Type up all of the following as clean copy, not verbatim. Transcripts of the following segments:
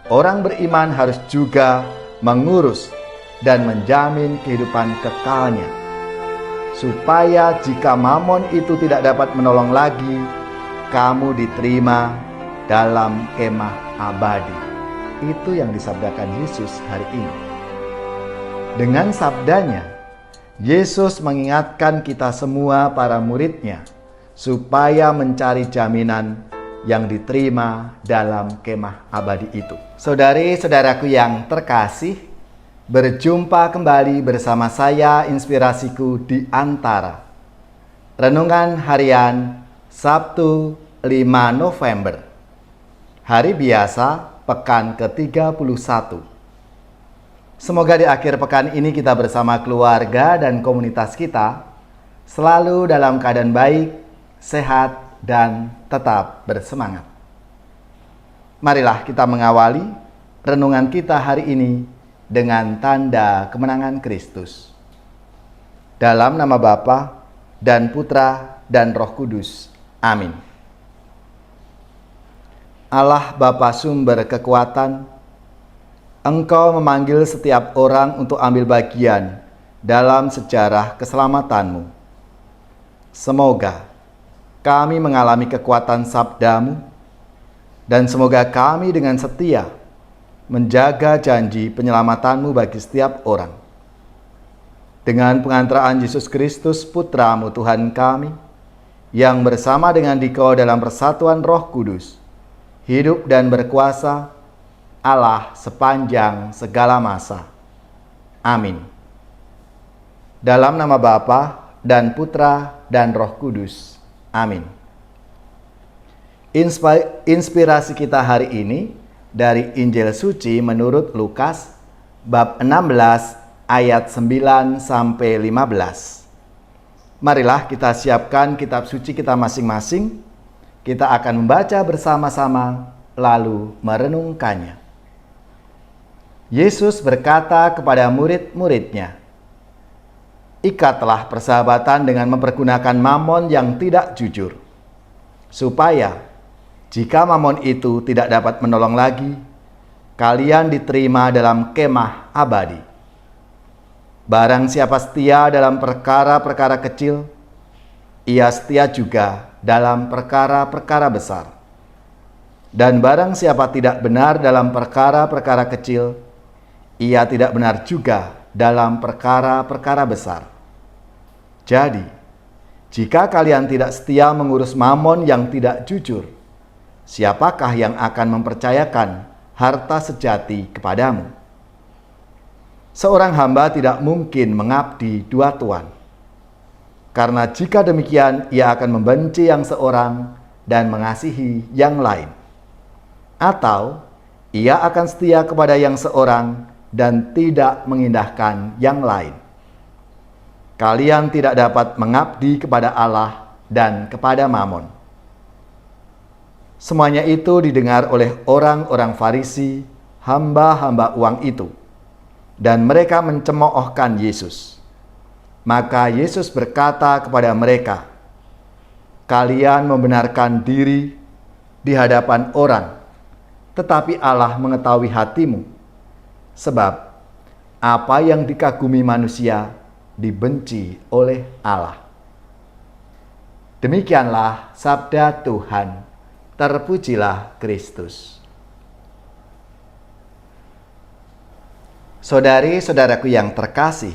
orang beriman harus juga mengurus dan menjamin kehidupan kekalnya, supaya jika mamon itu tidak dapat menolong lagi, kamu diterima dalam kemah abadi. Itu yang disabdakan Yesus hari ini. Dengan sabdanya, Yesus mengingatkan kita semua para murid-Nya supaya mencari jaminan yang diterima dalam kemah abadi itu. Saudari-saudaraku yang terkasih, berjumpa kembali bersama saya Inspirasiku di Antara. Renungan harian Sabtu 5 November. Hari biasa, pekan ke-31. Semoga di akhir pekan ini kita bersama keluarga dan komunitas kita selalu dalam keadaan baik, sehat, dan tetap bersemangat. Marilah kita mengawali renungan kita hari ini dengan tanda kemenangan Kristus. Dalam nama Bapa dan Putra dan Roh Kudus. Amin. Allah Bapa sumber kekuatan, Engkau memanggil setiap orang untuk ambil bagian dalam sejarah keselamatanmu. Semoga kami mengalami kekuatan sabdamu, dan semoga kami dengan setia menjaga janji penyelamatanmu bagi setiap orang. Dengan pengantaraan Yesus Kristus Putramu Tuhan kami, yang bersama dengan Dikau dalam persatuan Roh Kudus, hidup dan berkuasa Allah sepanjang segala masa. Amin. Dalam nama Bapa dan Putra dan Roh Kudus. Amin. Inspirasi kita hari ini dari Injil Suci menurut Lukas bab 16 ayat 9 sampai 15. Marilah kita siapkan kitab suci kita masing-masing. Kita akan membaca bersama-sama lalu merenungkannya. Yesus berkata kepada murid-murid-Nya, "Ikatlah persahabatan dengan mempergunakan mamon yang tidak jujur, supaya jika mamon itu tidak dapat menolong lagi, kalian diterima dalam kemah abadi. Barang siapa setia dalam perkara-perkara kecil, ia setia juga dalam perkara-perkara besar. Dan barang siapa tidak benar dalam perkara-perkara kecil, ia tidak benar juga dalam perkara-perkara besar. Jadi, jika kalian tidak setia mengurus mamon yang tidak jujur, siapakah yang akan mempercayakan harta sejati kepadamu? Seorang hamba tidak mungkin mengabdi dua tuan, karena jika demikian ia akan membenci yang seorang dan mengasihi yang lain. Atau ia akan setia kepada yang seorang dan tidak mengindahkan yang lain. Kalian tidak dapat mengabdi kepada Allah dan kepada mamon." Semuanya itu didengar oleh orang-orang Farisi, hamba-hamba uang itu, dan mereka mencemoohkan Yesus. Maka Yesus berkata kepada mereka, "Kalian membenarkan diri di hadapan orang, tetapi Allah mengetahui hatimu, sebab apa yang dikagumi manusia dibenci oleh Allah." Demikianlah sabda Tuhan. Terpujilah Kristus. Saudari-saudaraku yang terkasih,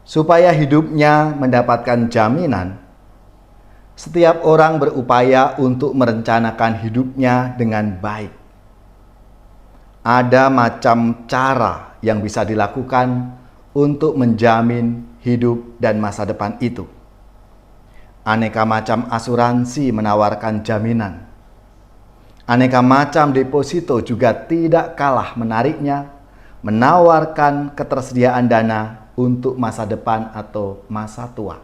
supaya hidupnya mendapatkan jaminan, setiap orang berupaya untuk merencanakan hidupnya dengan baik. Ada macam cara yang bisa dilakukan untuk menjamin hidup dan masa depan itu. Aneka macam asuransi menawarkan jaminan. Aneka macam deposito juga tidak kalah menariknya, menawarkan ketersediaan dana untuk masa depan atau masa tua.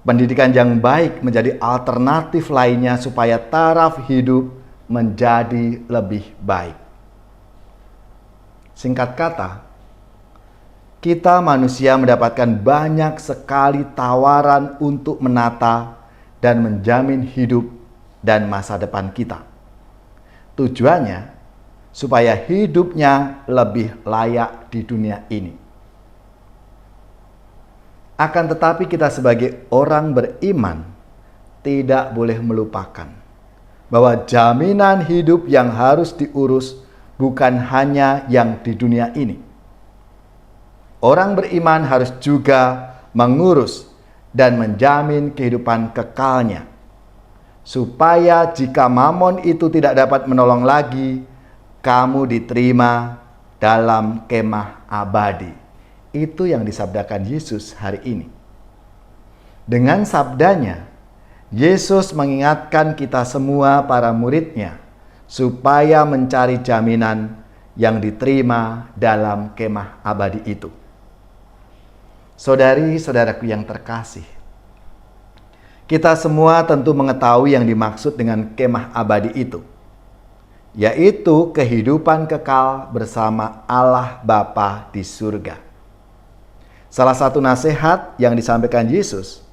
Pendidikan yang baik menjadi alternatif lainnya supaya taraf hidup menjadi lebih baik. Singkat kata, kita manusia mendapatkan banyak sekali tawaran untuk menata dan menjamin hidup dan masa depan kita. Tujuannya supaya hidupnya lebih layak di dunia ini. Akan tetapi kita sebagai orang beriman tidak boleh melupakan bahwa jaminan hidup yang harus diurus bukan hanya yang di dunia ini. Orang beriman harus juga mengurus dan menjamin kehidupan kekalnya, supaya jika mamon itu tidak dapat menolong lagi, kamu diterima dalam kemah abadi. Itu yang disabdakan Yesus hari ini. Dengan sabdanya, Yesus mengingatkan kita semua para muridnya supaya mencari jaminan yang diterima dalam kemah abadi itu. Saudari-saudaraku yang terkasih, kita semua tentu mengetahui yang dimaksud dengan kemah abadi itu, yaitu kehidupan kekal bersama Allah Bapa di surga. Salah satu nasihat yang disampaikan Yesus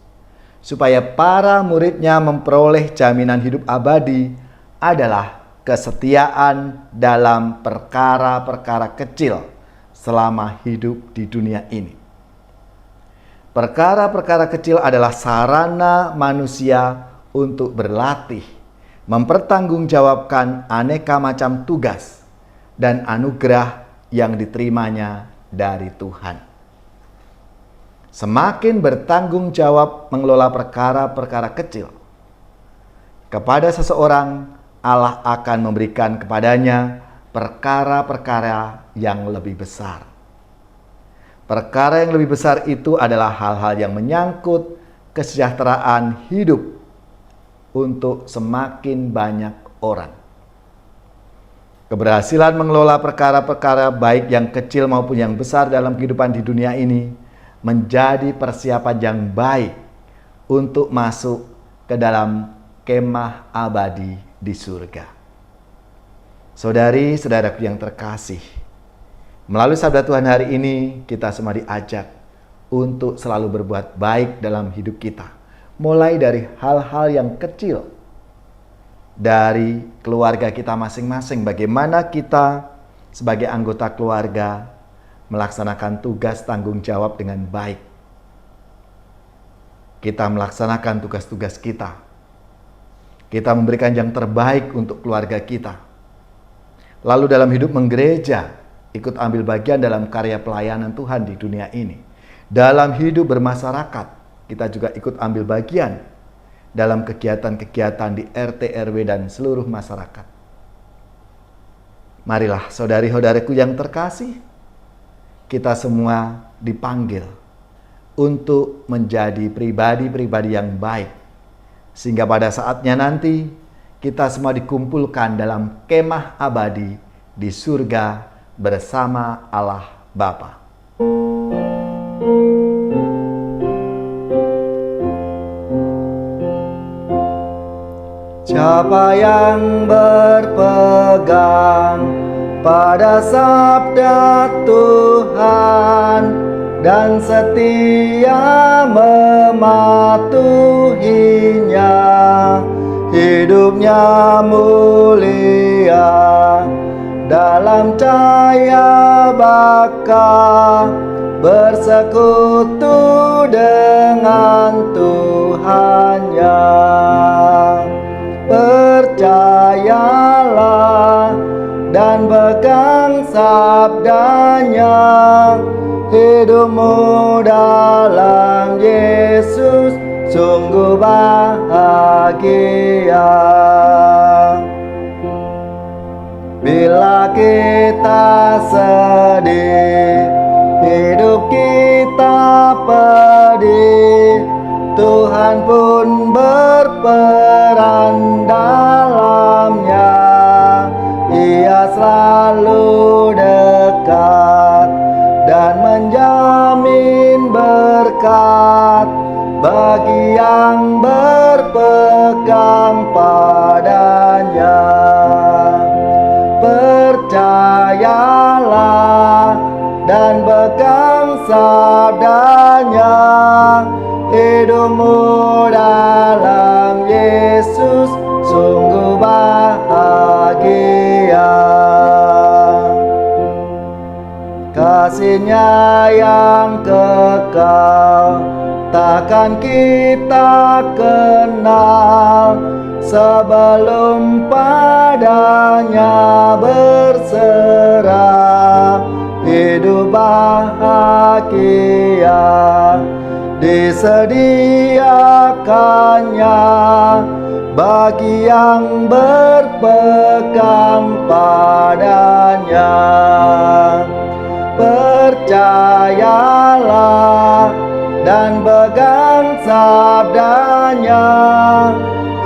supaya para muridnya memperoleh jaminan hidup abadi adalah kesetiaan dalam perkara-perkara kecil selama hidup di dunia ini. Perkara-perkara kecil adalah sarana manusia untuk berlatih, mempertanggungjawabkan aneka macam tugas dan anugerah yang diterimanya dari Tuhan. Semakin bertanggung jawab mengelola perkara-perkara kecil kepada seseorang, Allah akan memberikan kepadanya perkara-perkara yang lebih besar. Perkara yang lebih besar itu adalah hal-hal yang menyangkut kesejahteraan hidup untuk semakin banyak orang. Keberhasilan mengelola perkara-perkara baik yang kecil maupun yang besar dalam kehidupan di dunia ini menjadi persiapan yang baik untuk masuk ke dalam kemah abadi di surga. Saudari-saudaraku yang terkasih, melalui sabda Tuhan hari ini kita semua diajak untuk selalu berbuat baik dalam hidup kita. Mulai dari hal-hal yang kecil dari keluarga kita masing-masing. Bagaimana kita sebagai anggota keluarga melaksanakan tugas tanggung jawab dengan baik. Kita melaksanakan tugas-tugas kita. Kita memberikan yang terbaik untuk keluarga kita. Lalu dalam hidup menggereja, ikut ambil bagian dalam karya pelayanan Tuhan di dunia ini. Dalam hidup bermasyarakat, kita juga ikut ambil bagian dalam kegiatan-kegiatan di RT, RW, dan seluruh masyarakat. Marilah saudari-saudariku yang terkasih, kita semua dipanggil untuk menjadi pribadi-pribadi yang baik, sehingga pada saatnya nanti kita semua dikumpulkan dalam kemah abadi di surga bersama Allah Bapa. Siapa yang berpegang pada sabda Tuhan dan setia mematuhinya, hidupnya mulia dalam cahaya baka, bersekutu dengan Tuhannya. Percayalah dan pegang sabdanya, hidupmu dalam Yesus sungguh bahagia. Bila kita sedih, hidup kita pedih, Tuhan pun berperan dalamnya. Ia selalu dekat dan menjamin berkat bagi yang berpegang padanya. Percayalah dan pegang sabdanya, hidupmu dalam Yesus sungguh bahagia. kasih-Nya yang kekal takkan kita kenal sebelum padanya berserah. Hidup bahagia disediakannya bagi yang berpegang padanya. Percayalah dan pegang sabdanya,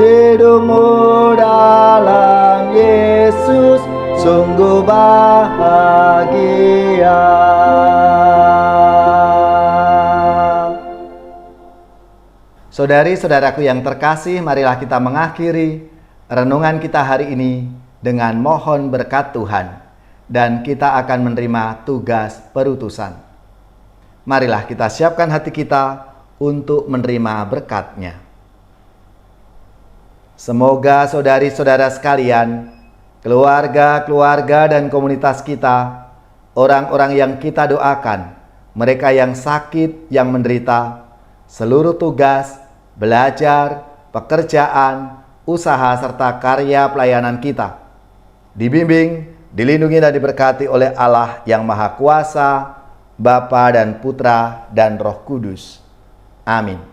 hidupmu dalam Yesus sungguh bahagia. Saudari-saudaraku yang terkasih, marilah kita mengakhiri renungan kita hari ini dengan mohon berkat Tuhan, dan kita akan menerima tugas perutusan. Marilah kita siapkan hati kita untuk menerima berkat-Nya. Semoga saudari-saudara sekalian, keluarga-keluarga dan komunitas kita, orang-orang yang kita doakan, mereka yang sakit, yang menderita, seluruh tugas, belajar, pekerjaan, usaha, serta karya pelayanan kita dibimbing, dilindungi dan diberkati oleh Allah yang Maha Kuasa, Bapa dan Putra dan Roh Kudus. Amin.